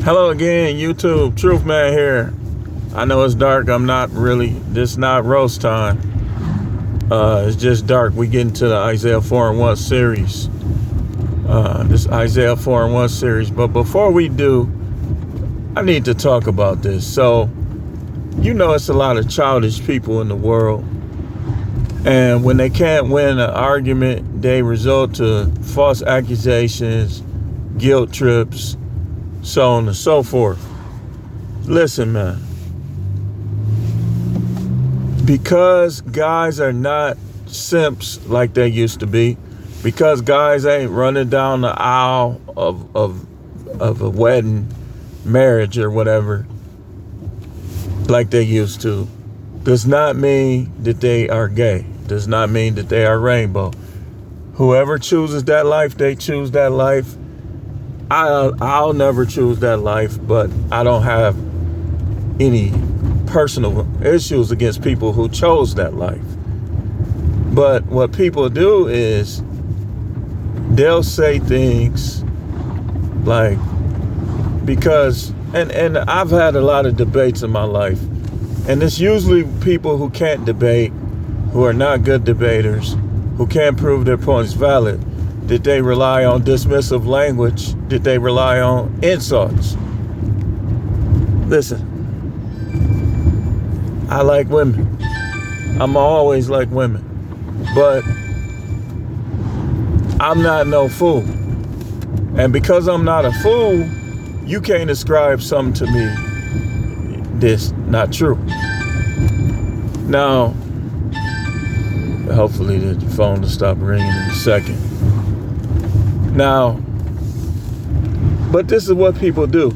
Hello again, YouTube. Truth Man here. I know it's dark. This not roast time. It's just dark. We get into the Isaiah 4:1 series. This Isaiah 4:1 series. But before we do, I need to talk about this. So, it's a lot of childish people in the world. And when they can't win an argument, they resort to false accusations, guilt trips, so on and so forth. Listen, man. Because guys are not simps like they used to be, because guys ain't running down the aisle of a wedding, marriage or whatever like they used to, does not mean that they are gay. Does not mean that they are rainbow. Whoever chooses that life, they choose that life. I'll never choose that life, but I don't have any personal issues against people who chose that life. But what people do is they'll say things like, because, and I've had a lot of debates in my life, and it's usually people who can't debate, who are not good debaters, who can't prove their points valid, that they rely on dismissive language, that they rely on insults. Listen, I like women. I'm always like women. But I'm not no fool. And because I'm not a fool, you can't ascribe something to me that's not true. Now, hopefully the phone will stop ringing in a second. Now, but this is what people do.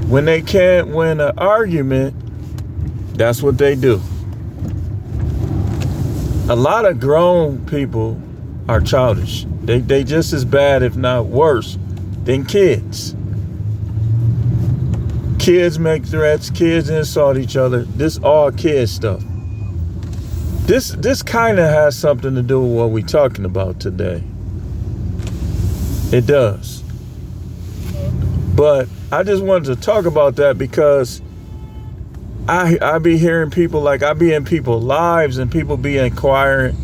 When they can't win an argument, that's what they do. A lot of grown people are childish. They just as bad, if not worse, than kids. Kids make threats, kids insult each other. This all kid stuff. This kind of has something to do with what we're talking about today. It does. But I just wanted to talk about that because I be hearing people, like, I be in people's lives and people be inquiring,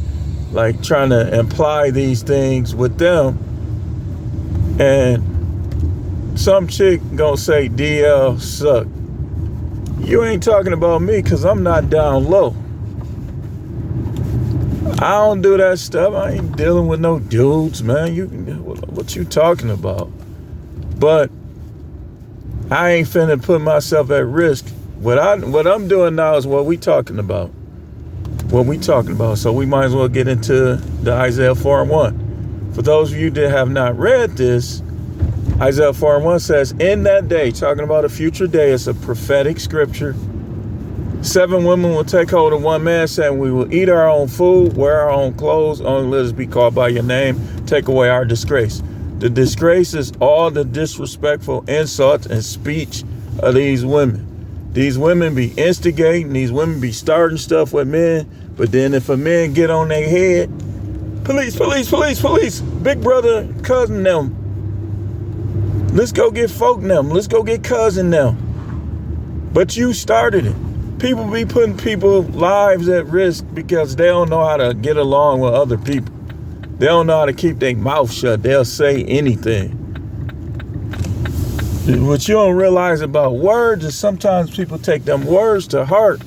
like trying to imply these things with them. And some chick gonna say DL suck. You ain't talking about me because I'm not down low. I don't do that stuff. I ain't dealing with no dudes, man. What you talking about? But I ain't finna put myself at risk. What I'm doing now is what we talking about. What we talking about. So we might as well get into the Isaiah 4:1. For those of you that have not read this, Isaiah 4:1 says, in that day, talking about a future day, it's a prophetic scripture. 7 women will take hold of one man, saying, we will eat our own food, wear our own clothes, only let us be called by your name, take away our disgrace. The disgrace is all the disrespectful insults and speech of these women. These women be instigating, these women be starting stuff with men, but then if a man get on their head, police, police, police, police, big brother, cousin them. Let's go get folk them, let's go get cousin them. But you started it. People be putting people's lives at risk because they don't know how to get along with other people. They don't know how to keep their mouth shut. They'll say anything. What you don't realize about words is sometimes people take them words to heart,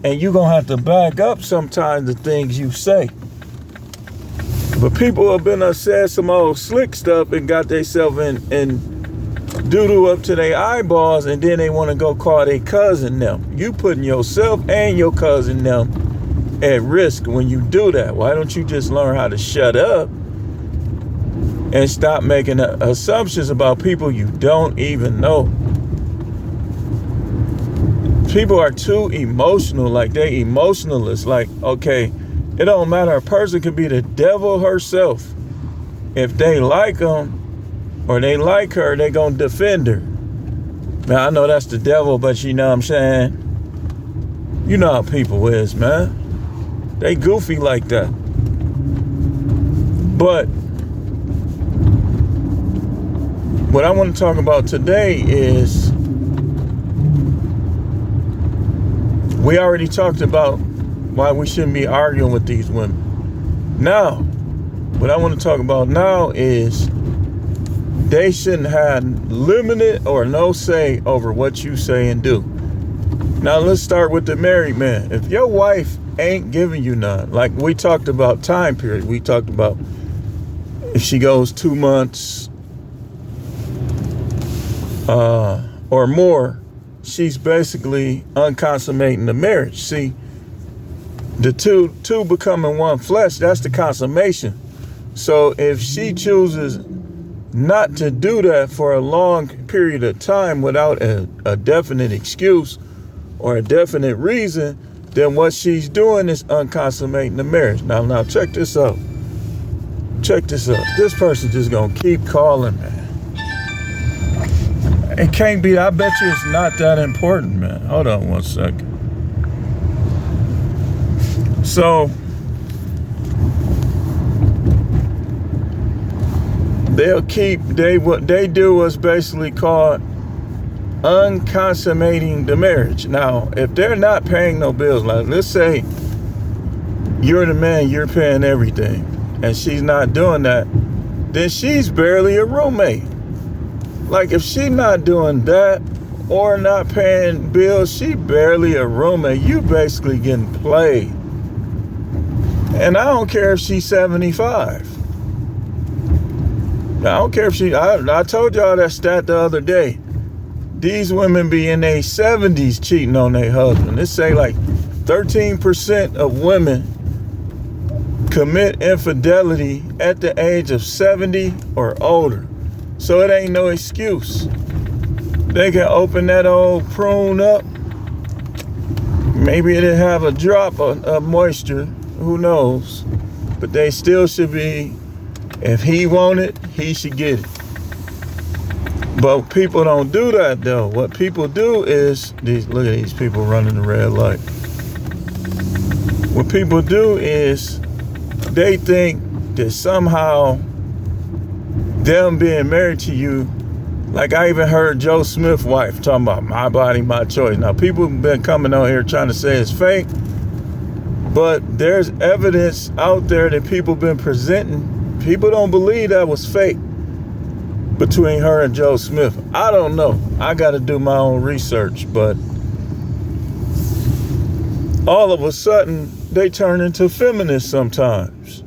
and you're going to have to back up sometimes the things you say. But people have been said some old slick stuff and got themselves in doo-doo up to their eyeballs, and then they want to go call their cousin them. You putting yourself and your cousin them at risk when you do that. Why don't you just learn how to shut up and stop making assumptions about people you don't even know? People are too emotional, like they emotionalists. Like, okay, it don't matter. A person could be the devil herself. If they like them or they like her, they gonna defend her. Now, I know that's the devil, but you know what I'm saying? You know how people is, man. They goofy like that. But what I want to talk about today is, we already talked about why we shouldn't be arguing with these women. Now, what I want to talk about now is they shouldn't have limited or no say over what you say and do. Now, let's start with the married man. If your wife ain't giving you none, like we talked about time period, we talked about if she goes 2 months or more, she's basically unconsummating the marriage. See, the two becoming one flesh, that's the consummation. So if she chooses not to do that for a long period of time without a definite excuse or a definite reason, then what she's doing is unconsummating the marriage. Now check this out. Check this out. This person just gonna keep calling, man. It can't be. I bet you it's not that important, man. Hold on one second. So what they do is basically called unconsummating the marriage. Now, if they're not paying no bills, like let's say you're the man, you're paying everything, and she's not doing that, then she's barely a roommate. Like if she's not doing that or not paying bills, she barely a roommate. You basically getting played. And I don't care if she's 75. I don't care if I told y'all that stat the other day. These women be in their 70s cheating on their husband. They say like 13% of women commit infidelity at the age of 70 or older. So it ain't no excuse. They can open that old prune up. Maybe it'll have a drop of moisture. Who knows? But they still should be, if he want it, he should get it. But people don't do that though. What people do is, look at these people running the red light. What people do is they think that somehow them being married to you, like I even heard Joe Smith's wife talking about my body, my choice. Now people have been coming on here trying to say it's fake, but there's evidence out there that people been presenting. People don't believe that was fake between her and Joe Smith. I don't know. I got to do my own research, but all of a sudden they turn into feminists sometimes.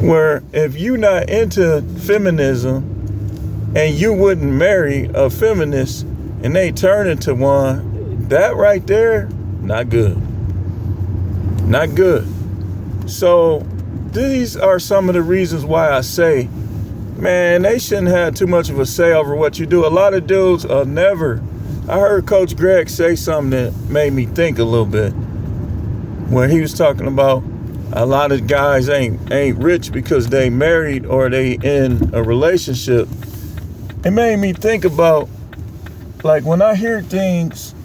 Where if you're not into feminism and you wouldn't marry a feminist and they turn into one, that right there, not good. Not good. So these are some of the reasons why I say, man, they shouldn't have too much of a say over what you do. A lot of dudes are never. I heard Coach Greg say something that made me think a little bit, where he was talking about a lot of guys ain't rich because they married or they in a relationship. It made me think about, like, when I hear things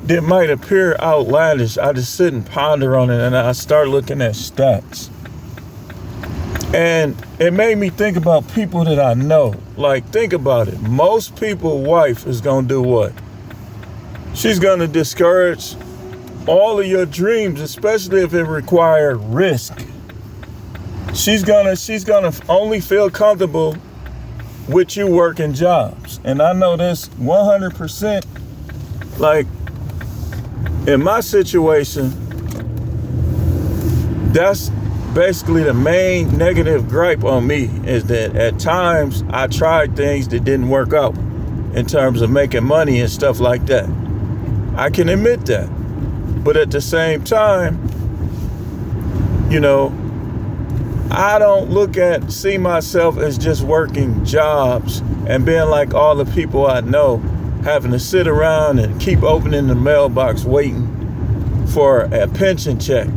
that might appear outlandish, I just sit and ponder on it and I start looking at stats. And it made me think about people that I know. Like, think about it. Most people's wife is gonna do what? She's gonna discourage all of your dreams, especially if it requires risk. She's gonna only feel comfortable with you working jobs. And I know this 100%. Like, in my situation, that's basically the main negative gripe on me, is that at times I tried things that didn't work out in terms of making money and stuff like that. I can admit that. But at the same time, you know, I don't see myself as just working jobs and being like all the people I know, having to sit around and keep opening the mailbox waiting for a pension check.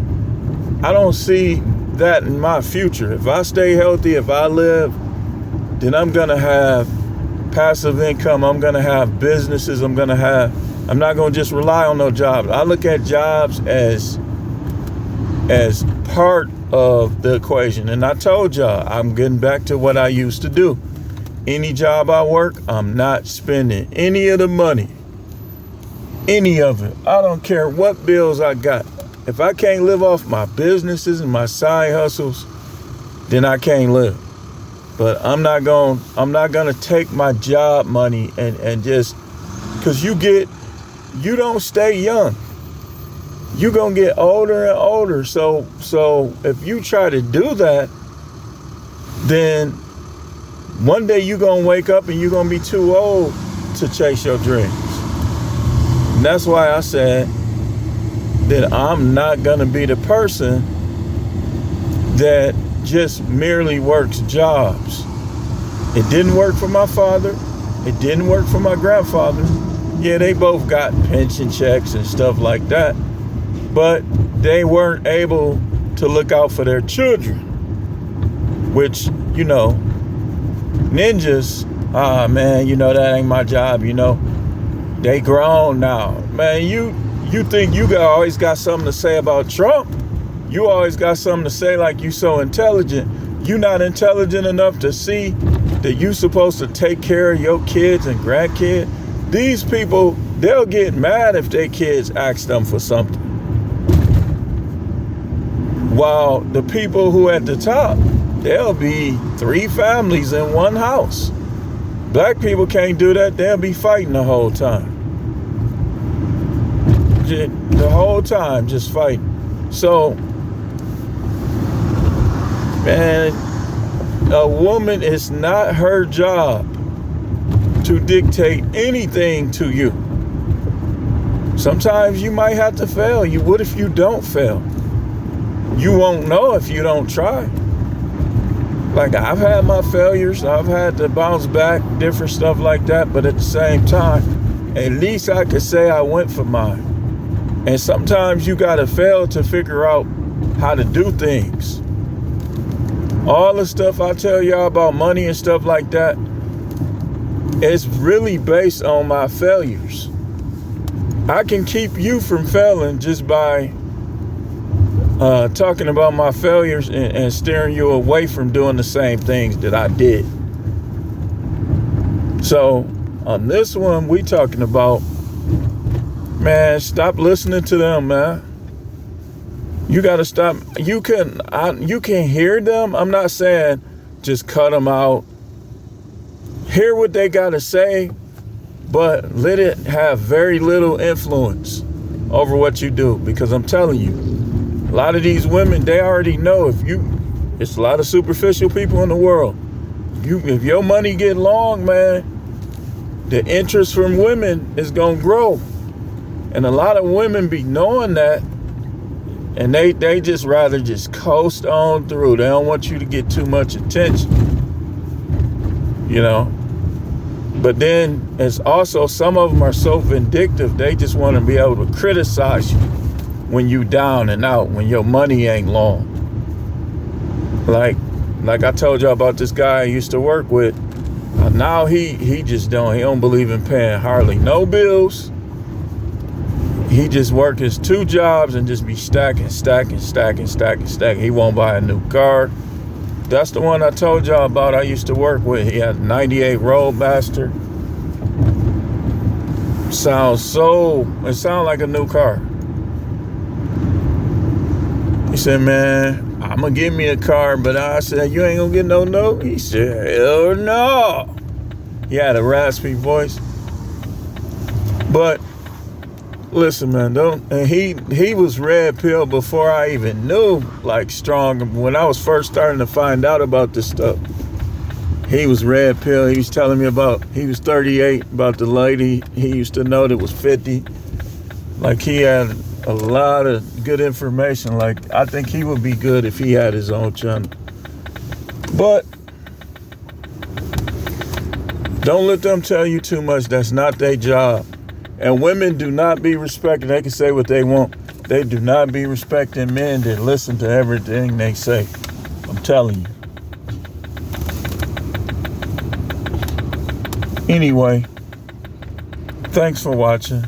I don't see that in my future. If I stay healthy, if I live, then I'm gonna have passive income. I'm gonna have businesses. I'm not gonna just rely on no jobs. I look at jobs as part of the equation. And I told y'all, I'm getting back to what I used to do. any job I work, I'm not spending any of the money. Any of it. I don't care what bills I got. If I can't live off my businesses and my side hustles, then I can't live. But I'm not gonna take my job money and just, cause you don't stay young. You gonna get older and older. So if you try to do that, then one day you gonna wake up and you're gonna be too old to chase your dreams. And that's why I said that I'm not gonna be the person that just merely works jobs. It didn't work for my father. It didn't work for my grandfather. Yeah, they both got pension checks and stuff like that, but they weren't able to look out for their children, which, ninjas, man, that ain't my job, they grown now. Man, you think you always got something to say about Trump? You always got something to say like you so intelligent. You not intelligent enough to see that you supposed to take care of your kids and grandkids. These people, they'll get mad if their kids ask them for something. While the people who at the top, they'll be 3 families in one house. Black people can't do that. They'll be fighting the whole time. The whole time, just fighting. So, man, a woman, is not her job to dictate anything to you. Sometimes you might have to fail. What if you don't fail? You won't know if you don't try. Like, I've had my failures. I've had to bounce back, different stuff like that. But at the same time, at least I could say I went for mine. And sometimes you got to fail to figure out how to do things. All the stuff I tell y'all about money and stuff like that, it's really based on my failures. I can keep you from failing just by talking about my failures and steering you away from doing the same things that I did. So on this one, we talking about, man, stop listening to them, man. You got to stop. You can hear them. I'm not saying just cut them out. Hear what they got to say, but let it have very little influence over what you do. Because I'm telling you, a lot of these women, they already know it's a lot of superficial people in the world. If your money get long, man, the interest from women is going to grow. And a lot of women be knowing that, and they just rather just coast on through. They don't want you to get too much attention, But then it's also, some of them are so vindictive, they just want to be able to criticize you when you down and out, when your money ain't long. Like I told y'all about this guy I used to work with. Now he don't believe in paying hardly no bills. He just work his 2 jobs and just be stacking. He won't buy a new car. That's the one I told y'all about I used to work with. He had a 98 Roadmaster. It sounds like a new car. He said, man, I'm going to give me a car, but I said, you ain't going to get no note? He said, hell no. He had a raspy voice. But listen, man, he was red pill before I even knew, strong. When I was first starting to find out about this stuff, he was red pill. He was telling me he was 38, about the lady he used to know that was 50. He had a lot of good information. I think he would be good if he had his own channel. But don't let them tell you too much. That's not their job. And women do not be respected. They can say what they want. They do not be respecting men that listen to everything they say. I'm telling you. Anyway, thanks for watching.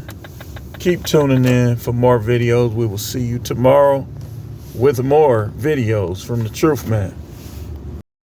Keep tuning in for more videos. We will see you tomorrow with more videos from the Truth Man.